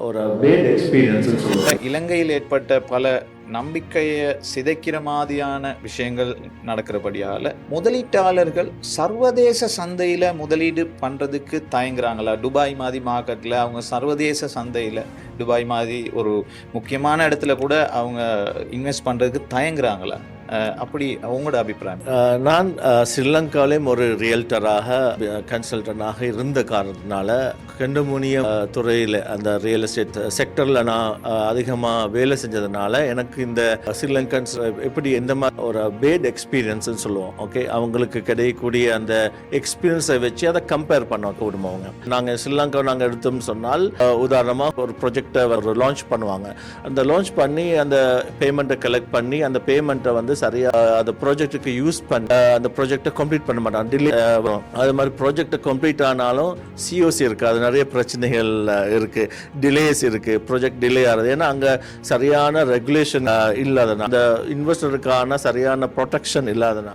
ஒரு bad experience சொல்லுவேன். இலங்கையில் ஏற்பட்ட பல நம்பிக்கையை சிதைக்கிற மாதிரியான விஷயங்கள் நடக்கிறபடியால் முதலீட்டாளர்கள் சர்வதேச சந்தையில் முதலீடு பண்ணுறதுக்கு தயங்குறாங்களா? துபாய் மாதிரி மார்க்கெட்டில் அவங்க சர்வதேச சந்தையில் துபாய் மாதிரி ஒரு முக்கியமான இடத்துல கூட அவங்க இன்வெஸ்ட் பண்ணுறதுக்கு தயங்குறாங்களா? அப்படி அவங்களோட அபிப்பிராயம். நான் ஸ்ரீலங்காவிலேயும் ஒரு ரியல்டராக கன்சல்டனாக இருந்த காரணத்தினால கண்டுமுனிய துறையில் அந்த ரியல் எஸ்டேட் செக்டரில் நான் அதிகமாக வேலை செஞ்சதுனால எனக்கு இந்த ஸ்ரீலங்கன்ஸ் எப்படி எந்த மாதிரி ஒரு பேட் எக்ஸ்பீரியன்ஸ்ன்னு சொல்லுவோம். ஓகே, அவங்களுக்கு கிடைக்கக்கூடிய அந்த எக்ஸ்பீரியன்ஸை வச்சு அதை கம்பேர் பண்ண விடுவோம். அவங்க நாங்கள் ஸ்ரீலங்கா நாங்கள் எடுத்தோம்னு சொன்னால் உதாரணமாக ஒரு ப்ரொஜெக்டை லான்ச் பண்ணுவாங்க. அந்த லான்ச் பண்ணி அந்த பேமெண்ட்டை கலெக்ட் பண்ணி அந்த பேமெண்ட்டை வந்து சரியா அந்த ப்ராஜெக்ட்டுக்கு யூஸ் பண்ணி அந்த ப்ராஜெக்டை கம்ப்ளீட் பண்ண மாட்டாங்க, டிலே வரும். அது மாதிரி ப்ராஜெக்டை கம்ப்ளீட் ஆனாலும் சிஓசி இருக்குது, அது நிறைய பிரச்சனைகள் இருக்குது, டிலேஸ் இருக்குது, ப்ராஜெக்ட் டிலே ஆகுது. ஏன்னா அங்கே சரியான ரெகுலேஷன் இல்லாதனா, அந்த இன்வெஸ்டருக்கான சரியான ப்ரொடெக்ஷன் இல்லாதனா